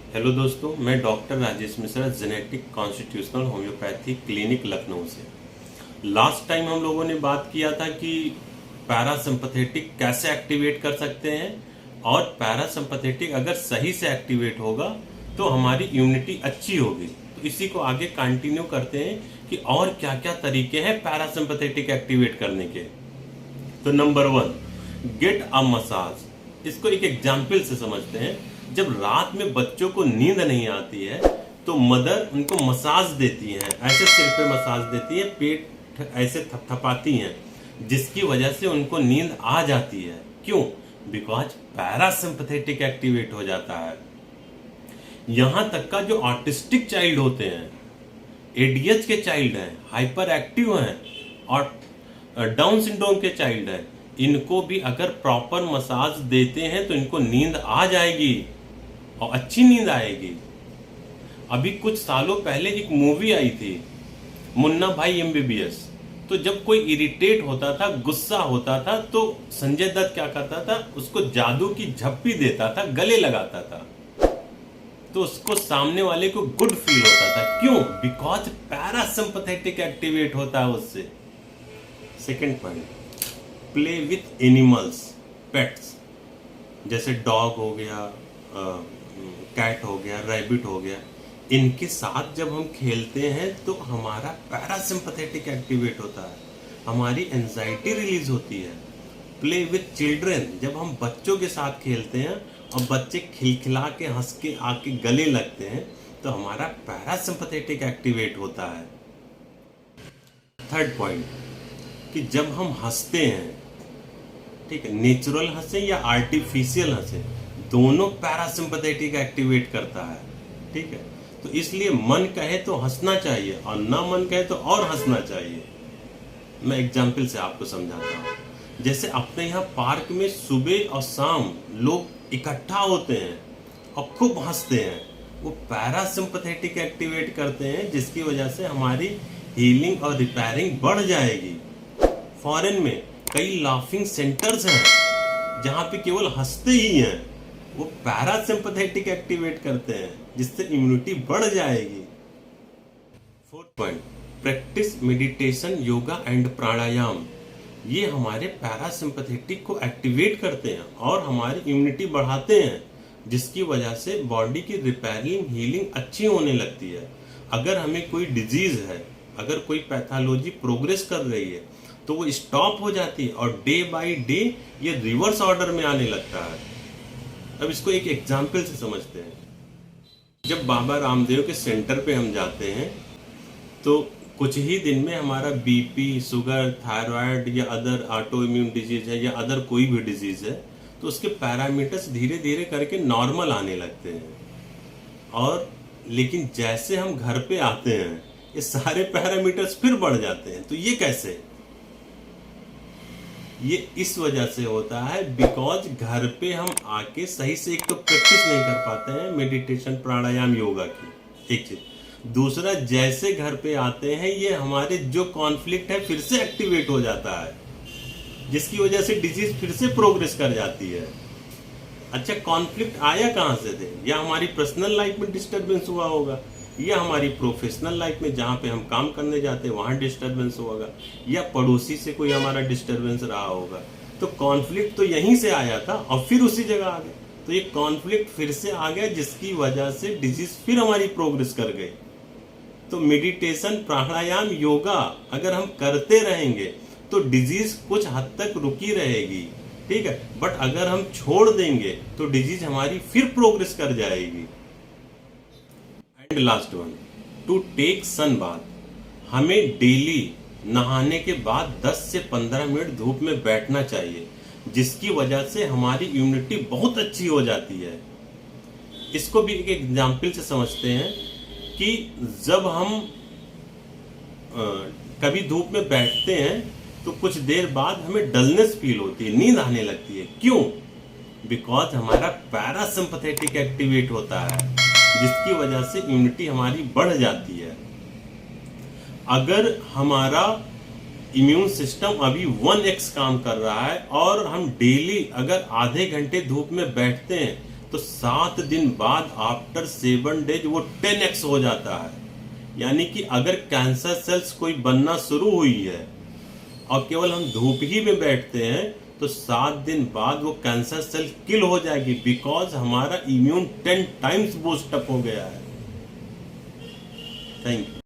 Hello दोस्तों, मैं doctor Rajesh Mishra, genetic constitutional homeopathy clinic Lucknow से। लास्ट टाइम हम लोगों ने बात किया था कि पैरासिम्पथेटिक कैसे एक्टिवेट कर सकते हैं, और पैरासिम्पथेटिक अगर सही से एक्टिवेट होगा तो हमारी इम्यूनिटी अच्छी होगी। तो इसी को आगे कंटिन्यू करते हैं कि और क्या क्या तरीके हैं पैरासिम्पथेटिक एक्टिवेट करने के। तो नंबर 1, गेट अ मसाज। इसको एक एग्जाम्पल से समझते हैं। जब रात में बच्चों को नींद नहीं आती है तो मदर उनको मसाज देती हैं, ऐसे सिर पे मसाज देती है, पेट ऐसे थपथपाती हैं, जिसकी वजह से उनको नींद आ जाती है। क्यों? बिकॉज पैरासिम्पथेटिक एक्टिवेट हो जाता है। यहां तक का जो ऑटिस्टिक चाइल्ड होते हैं, एडीएच के चाइल्ड हैं, हाइपर एक्टिव हैं और डाउन सिंड्रोम के चाइल्ड हैं, इनको भी अगर प्रॉपर मसाज देते हैं तो इनको नींद आ जाएगी और अच्छी नींद आएगी। अभी कुछ सालों पहले एक मूवी आई थी, मुन्ना भाई एमबीबीएस। तो जब कोई इरिटेट होता था, गुस्सा होता था, तो संजय दत्त क्या करता था, उसको जादू की झप्पी देता था, गले लगाता था, तो उसको सामने वाले को गुड फील होता था। क्यों? बिकॉज पैरासिम्पथेटिक एक्टिवेट होता है उससे। Second point, play with animals, pets, जैसे डॉग हो गया, कैट हो गया, रैबिट हो गया। इनके साथ जब हम खेलते हैं तो हमारा पैरासिम्पथेटिक एक्टिवेट होता है, हमारी एंजाइटी रिलीज होती है। प्ले विथ चिल्ड्रन, जब हम बच्चों के साथ खेलते हैं और बच्चे खिलखिला के हंस के आके गले लगते हैं तो हमारा पैरासिम्पथेटिक एक्टिवेट होता है। थर्ड पॉइंट, कि जब हम हंसते हैं, ठीक है, नेचुरल हंसे या आर्टिफिशियल हंसे, दोनों पैरासिम्पथेटिक एक्टिवेट करता है। ठीक है, तो इसलिए मन कहे तो हंसना चाहिए और ना मन कहे तो और हंसना चाहिए। मैं एग्जाम्पल से आपको समझाता हूँ। जैसे अपने यहाँ पार्क में सुबह और शाम लोग इकट्ठा होते हैं और खूब हंसते हैं, वो पैरासिम्पथेटिक एक्टिवेट करते हैं, जिसकी वजह से हमारी हीलिंग और रिपेयरिंग बढ़ जाएगी। फॉरेन में कई लाफिंग सेंटर्स हैं जहां पे केवल हंसते ही हैं, वो पैरासिम्पथेटिक एक्टिवेट करते हैं, जिससे इम्यूनिटी बढ़ जाएगी। Fourth point, practice meditation, yoga and pranayama. ये हमारे पैरासिम्पथेटिक को एक्टिवेट करते हैं और हमारी इम्यूनिटी बढ़ाते हैं, जिसकी वजह से बॉडी की रिपेयरिंग, हीलिंग अच्छी होने लगती है। अगर हमें कोई डिजीज है, अगर कोई पैथोलॉजी प्रोग्रेस कर रही है, तो वो स्टॉप हो जाती है और डे बाय डे ये रिवर्स ऑर्डर में आने लगता है। अब इसको एक एग्जाम्पल से समझते हैं। जब बाबा रामदेव के सेंटर पे हम जाते हैं तो कुछ ही दिन में हमारा बीपी, शुगर, थायराइड या अदर ऑटो इम्यून डिजीज है या अदर कोई भी डिजीज है, तो उसके पैरामीटर्स धीरे धीरे करके नॉर्मल आने लगते हैं। और लेकिन जैसे हम घर पे आते हैं ये सारे पैरामीटर्स फिर बढ़ जाते हैं। तो ये कैसे? ये इस वजह से होता है बिकॉज घर पे हम आके सही से एक तो प्रैक्टिस नहीं कर पाते हैं मेडिटेशन, प्राणायाम, योगा की, एक चीज। दूसरा, जैसे घर पे आते हैं ये हमारे जो कॉन्फ्लिक्ट है फिर से एक्टिवेट हो जाता है, जिसकी वजह से डिजीज फिर से प्रोग्रेस कर जाती है। अच्छा, कॉन्फ्लिक्ट आया कहाँ से थे? या हमारी पर्सनल लाइफ में डिस्टर्बेंस हुआ होगा, या हमारी प्रोफेशनल लाइफ में जहाँ पे हम काम करने जाते हैं वहाँ डिस्टर्बेंस होगा, या पड़ोसी से कोई हमारा डिस्टर्बेंस रहा होगा। तो कॉन्फ्लिक्ट तो यहीं से आया था और फिर उसी जगह आ गया, तो ये कॉन्फ्लिक्ट फिर से आ गया, जिसकी वजह से डिजीज फिर हमारी प्रोग्रेस कर गई। तो मेडिटेशन, प्राणायाम, योगा अगर हम करते रहेंगे तो डिजीज कुछ हद तक रुकी रहेगी, ठीक है, बट अगर हम छोड़ देंगे तो डिजीज हमारी फिर प्रोग्रेस कर जाएगी। And last one, to take sun bath. हमें डेली नहाने के बाद 10 से 15 मिनट धूप में बैठना चाहिए, जिसकी वजह से हमारी इम्यूनिटी बहुत अच्छी हो जाती है। इसको भी एक एग्जाम्पल से समझते हैं कि जब हम कभी धूप में बैठते हैं तो कुछ देर बाद हमें डलनेस फील होती है, नींद आने लगती है। क्यों? बिकॉज हमारा पैरासिम्पथेटिक एक्टिवेट होता है, जिसकी वजह से इम्यूनिटी हमारी बढ़ जाती है। अगर हमारा इम्यून सिस्टम अभी 1x काम कर रहा है और हम डेली अगर आधे घंटे धूप में बैठते हैं तो 7 दिन बाद आफ्टर 7 डेज वो 10x हो जाता है। यानी कि अगर कैंसर सेल्स कोई बनना शुरू हुई है और केवल हम धूप ही में बैठते हैं तो 7 दिन बाद वो कैंसर सेल किल हो जाएगी, बिकॉज हमारा इम्यून 10 टाइम्स बूस्ट अप हो गया है। Thank you.